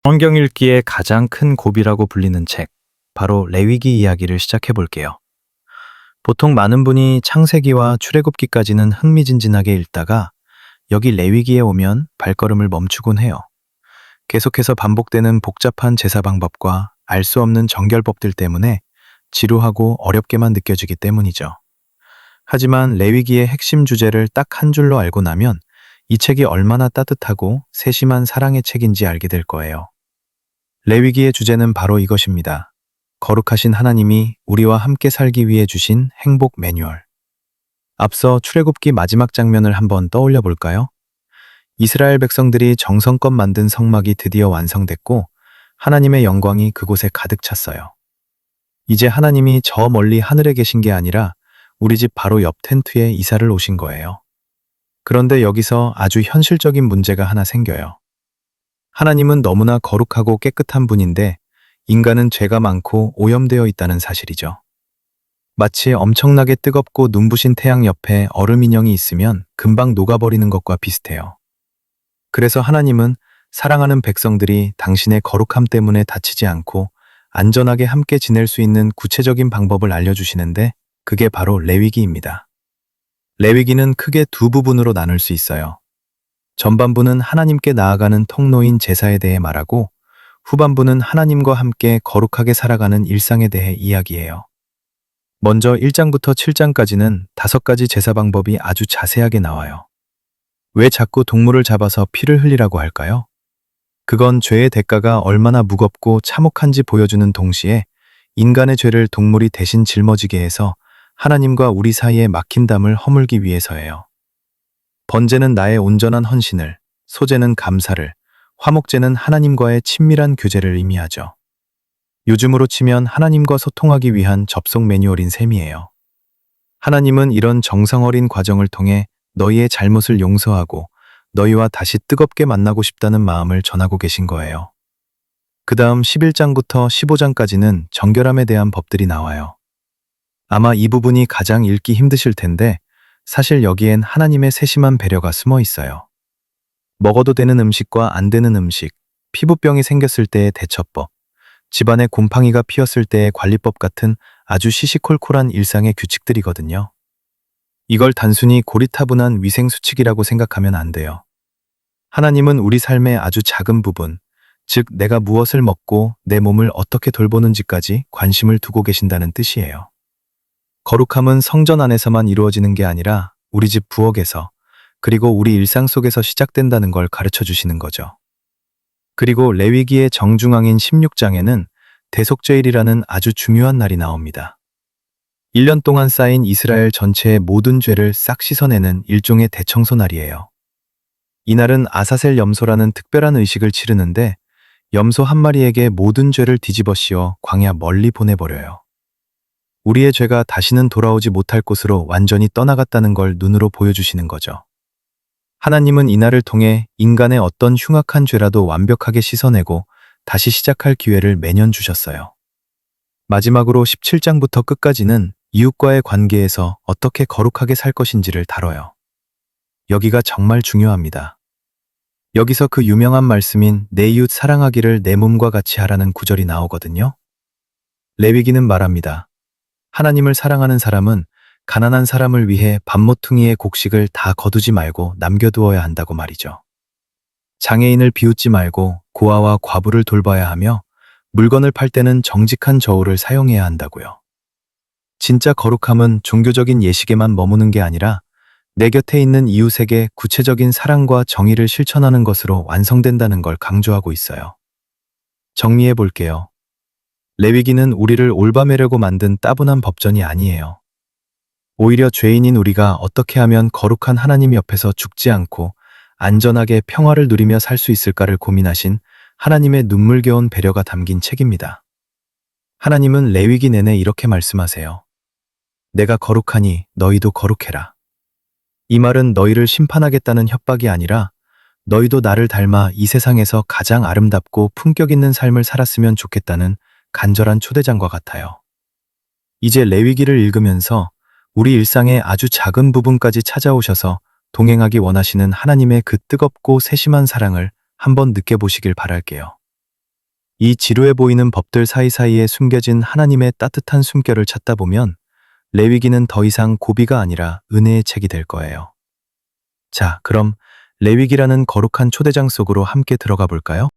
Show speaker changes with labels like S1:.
S1: 성경 읽기의 가장 큰 고비라고 불리는 책, 바로 레위기 이야기를 시작해 볼게요. 보통 많은 분이 창세기와 출애굽기까지는 흥미진진하게 읽다가 여기 레위기에 오면 발걸음을 멈추곤 해요. 계속해서 반복되는 복잡한 제사 방법과 알 수 없는 정결법들 때문에 지루하고 어렵게만 느껴지기 때문이죠. 하지만 레위기의 핵심 주제를 딱 한 줄로 알고 나면 이 책이 얼마나 따뜻하고 세심한 사랑의 책인지 알게 될 거예요. 레위기의 주제는 바로 이것입니다. 거룩하신 하나님이 우리와 함께 살기 위해 주신 행복 매뉴얼. 앞서 출애굽기 마지막 장면을 한번 떠올려 볼까요? 이스라엘 백성들이 정성껏 만든 성막이 드디어 완성됐고 하나님의 영광이 그곳에 가득 찼어요. 이제 하나님이 저 멀리 하늘에 계신 게 아니라 우리 집 바로 옆 텐트에 이사를 오신 거예요. 그런데 여기서 아주 현실적인 문제가 하나 생겨요. 하나님은 너무나 거룩하고 깨끗한 분인데 인간은 죄가 많고 오염되어 있다는 사실이죠. 마치 엄청나게 뜨겁고 눈부신 태양 옆에 얼음 인형이 있으면 금방 녹아버리는 것과 비슷해요. 그래서 하나님은 사랑하는 백성들이 당신의 거룩함 때문에 다치지 않고 안전하게 함께 지낼 수 있는 구체적인 방법을 알려주시는데 그게 바로 레위기입니다. 레위기는 크게 두 부분으로 나눌 수 있어요. 전반부는 하나님께 나아가는 통로인 제사에 대해 말하고 후반부는 하나님과 함께 거룩하게 살아가는 일상에 대해 이야기해요. 먼저 1장부터 7장까지는 5가지 제사 방법이 아주 자세하게 나와요. 왜 자꾸 동물을 잡아서 피를 흘리라고 할까요? 그건 죄의 대가가 얼마나 무겁고 참혹한지 보여주는 동시에 인간의 죄를 동물이 대신 짊어지게 해서 하나님과 우리 사이에 막힌 담을 허물기 위해서예요. 번제는 나의 온전한 헌신을, 소제는 감사를, 화목제는 하나님과의 친밀한 교제를 의미하죠. 요즘으로 치면 하나님과 소통하기 위한 접속 매뉴얼인 셈이에요. 하나님은 이런 정성 어린 과정을 통해 너희의 잘못을 용서하고 너희와 다시 뜨겁게 만나고 싶다는 마음을 전하고 계신 거예요. 그 다음 11장부터 15장까지는 정결함에 대한 법들이 나와요. 아마 이 부분이 가장 읽기 힘드실 텐데 사실 여기엔 하나님의 세심한 배려가 숨어 있어요. 먹어도 되는 음식과 안 되는 음식, 피부병이 생겼을 때의 대처법, 집안에 곰팡이가 피었을 때의 관리법 같은 아주 시시콜콜한 일상의 규칙들이거든요. 이걸 단순히 고리타분한 위생수칙이라고 생각하면 안 돼요. 하나님은 우리 삶의 아주 작은 부분, 즉 내가 무엇을 먹고 내 몸을 어떻게 돌보는지까지 관심을 두고 계신다는 뜻이에요. 거룩함은 성전 안에서만 이루어지는 게 아니라 우리 집 부엌에서 그리고 우리 일상 속에서 시작된다는 걸 가르쳐 주시는 거죠. 그리고 레위기의 정중앙인 16장에는 대속죄일이라는 아주 중요한 날이 나옵니다. 1년 동안 쌓인 이스라엘 전체의 모든 죄를 싹 씻어내는 일종의 대청소 날이에요. 이날은 아사셀 염소라는 특별한 의식을 치르는데 염소 한 마리에게 모든 죄를 뒤집어 씌워 광야 멀리 보내버려요. 우리의 죄가 다시는 돌아오지 못할 곳으로 완전히 떠나갔다는 걸 눈으로 보여주시는 거죠. 하나님은 이날을 통해 인간의 어떤 흉악한 죄라도 완벽하게 씻어내고 다시 시작할 기회를 매년 주셨어요. 마지막으로 17장부터 끝까지는 이웃과의 관계에서 어떻게 거룩하게 살 것인지를 다뤄요. 여기가 정말 중요합니다. 여기서 그 유명한 말씀인 내 이웃 사랑하기를 내 몸과 같이 하라는 구절이 나오거든요. 레위기는 말합니다. 하나님을 사랑하는 사람은 가난한 사람을 위해 밥모퉁이의 곡식을 다 거두지 말고 남겨두어야 한다고 말이죠. 장애인을 비웃지 말고 고아와 과부를 돌봐야 하며 물건을 팔 때는 정직한 저울을 사용해야 한다고요. 진짜 거룩함은 종교적인 예식에만 머무는 게 아니라 내 곁에 있는 이웃에게 구체적인 사랑과 정의를 실천하는 것으로 완성된다는 걸 강조하고 있어요. 정리해 볼게요. 레위기는 우리를 올바매려고 만든 따분한 법전이 아니에요. 오히려 죄인인 우리가 어떻게 하면 거룩한 하나님 옆에서 죽지 않고 안전하게 평화를 누리며 살 수 있을까를 고민하신 하나님의 눈물겨운 배려가 담긴 책입니다. 하나님은 레위기 내내 이렇게 말씀하세요. 내가 거룩하니 너희도 거룩해라. 이 말은 너희를 심판하겠다는 협박이 아니라 너희도 나를 닮아 이 세상에서 가장 아름답고 품격 있는 삶을 살았으면 좋겠다는 간절한 초대장과 같아요. 이제 레위기를 읽으면서 우리 일상의 아주 작은 부분까지 찾아오셔서 동행하기 원하시는 하나님의 그 뜨겁고 세심한 사랑을 한번 느껴보시길 바랄게요. 이 지루해 보이는 법들 사이사이에 숨겨진 하나님의 따뜻한 숨결을 찾다 보면 레위기는 더 이상 고비가 아니라 은혜의 책이 될 거예요. 자, 그럼 레위기라는 거룩한 초대장 속으로 함께 들어가 볼까요?